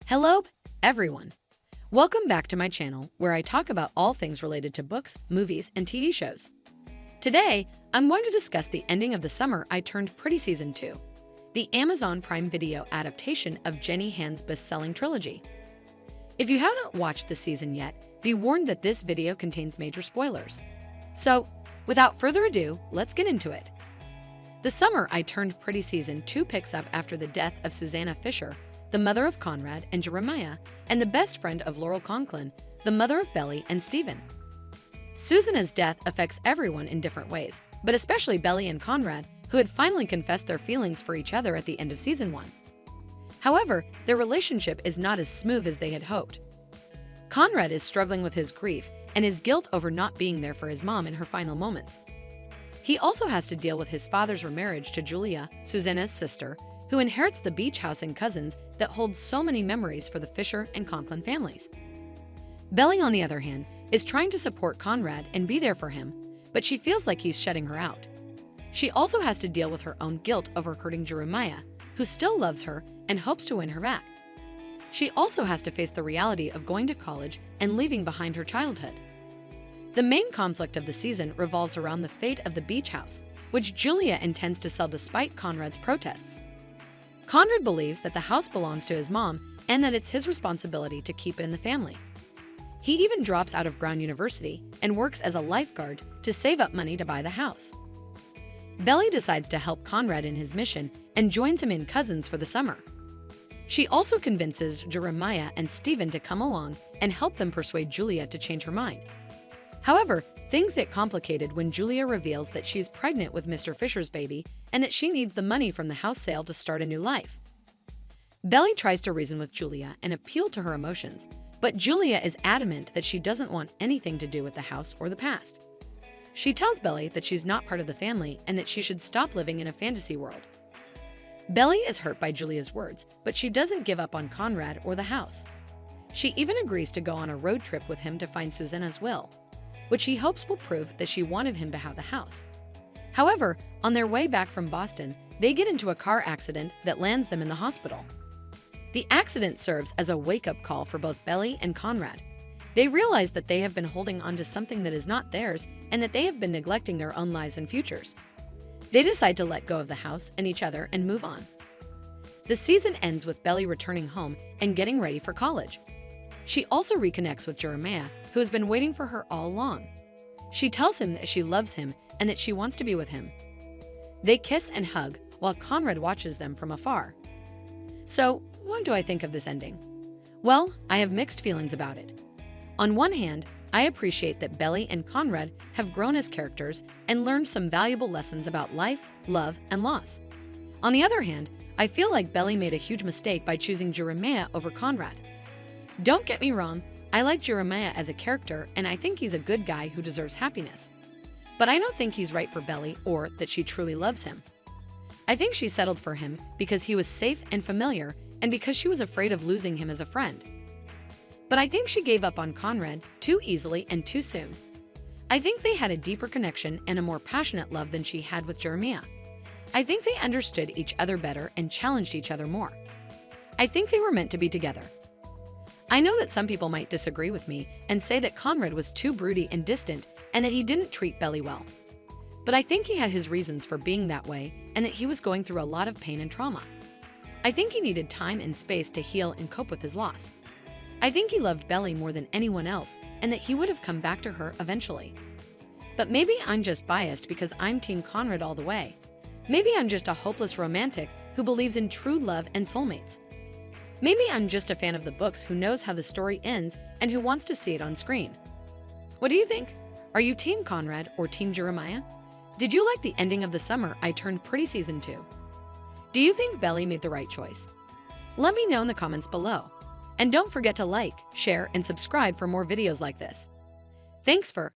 Hello, everyone. Welcome back to my channel where I talk about all things related to books, movies, and TV shows. Today, I'm going to discuss the ending of The Summer I Turned Pretty Season 2, the Amazon Prime Video adaptation of Jenny Han's best-selling trilogy. If you haven't watched the season yet, be warned that this video contains major spoilers. So, without further ado, let's get into it. The Summer I Turned Pretty Season 2 picks up after the death of Susanna Fisher, the mother of Conrad and Jeremiah, and the best friend of Laurel Conklin, the mother of Belly and Stephen. Susanna's death affects everyone in different ways, but especially Belly and Conrad, who had finally confessed their feelings for each other at the end of Season 1. However, their relationship is not as smooth as they had hoped. Conrad is struggling with his grief and his guilt over not being there for his mom in her final moments. He also has to deal with his father's remarriage to Julia, Susanna's sister, who inherits the beach house and cousins that hold so many memories for the Fisher and Conklin families. Belly, on the other hand, is trying to support Conrad and be there for him, but she feels like he's shutting her out. She also has to deal with her own guilt over hurting Jeremiah, who still loves her and hopes to win her back. She also has to face the reality of going to college and leaving behind her childhood. The main conflict of the season revolves around the fate of the beach house, which Julia intends to sell despite Conrad's protests. Conrad believes that the house belongs to his mom and that it's his responsibility to keep it in the family. He even drops out of Brown University and works as a lifeguard to save up money to buy the house. Belly decides to help Conrad in his mission and joins him in Cousins for the summer. She also convinces Jeremiah and Stephen to come along and help them persuade Julia to change her mind. However, things get complicated when Julia reveals that she's pregnant with Mr. Fisher's baby and that she needs the money from the house sale to start a new life. Belly tries to reason with Julia and appeal to her emotions, but Julia is adamant that she doesn't want anything to do with the house or the past. She tells Belly that she's not part of the family and that she should stop living in a fantasy world. Belly is hurt by Julia's words, but she doesn't give up on Conrad or the house. She even agrees to go on a road trip with him to find Susanna's will, which he hopes will prove that she wanted him to have the house. However, on their way back from Boston, they get into a car accident that lands them in the hospital. The accident serves as a wake-up call for both Belly and Conrad. They realize that they have been holding on to something that is not theirs and that they have been neglecting their own lives and futures. They decide to let go of the house and each other and move on. The season ends with Belly returning home and getting ready for college. She also reconnects with Jeremiah, who has been waiting for her all along. She tells him that she loves him and that she wants to be with him. They kiss and hug while Conrad watches them from afar. So, what do I think of this ending? Well, I have mixed feelings about it. On one hand, I appreciate that Belly and Conrad have grown as characters and learned some valuable lessons about life, love, and loss. On the other hand, I feel like Belly made a huge mistake by choosing Jeremiah over Conrad. Don't get me wrong, I like Jeremiah as a character and I think he's a good guy who deserves happiness. But I don't think he's right for Belly or that she truly loves him. I think she settled for him because he was safe and familiar and because she was afraid of losing him as a friend. But I think she gave up on Conrad too easily and too soon. I think they had a deeper connection and a more passionate love than she had with Jeremiah. I think they understood each other better and challenged each other more. I think they were meant to be together. I know that some people might disagree with me and say that Conrad was too broody and distant and that he didn't treat Belly well. But I think he had his reasons for being that way and that he was going through a lot of pain and trauma. I think he needed time and space to heal and cope with his loss. I think he loved Belly more than anyone else and that he would have come back to her eventually. But maybe I'm just biased because I'm Team Conrad all the way. Maybe I'm just a hopeless romantic who believes in true love and soulmates. Maybe I'm just a fan of the books who knows how the story ends and who wants to see it on screen. What do you think? Are you Team Conrad or Team Jeremiah? Did you like the ending of The Summer I Turned Pretty Season 2? Do you think Belly made the right choice? Let me know in the comments below. And don't forget to like, share, and subscribe for more videos like this. Thanks for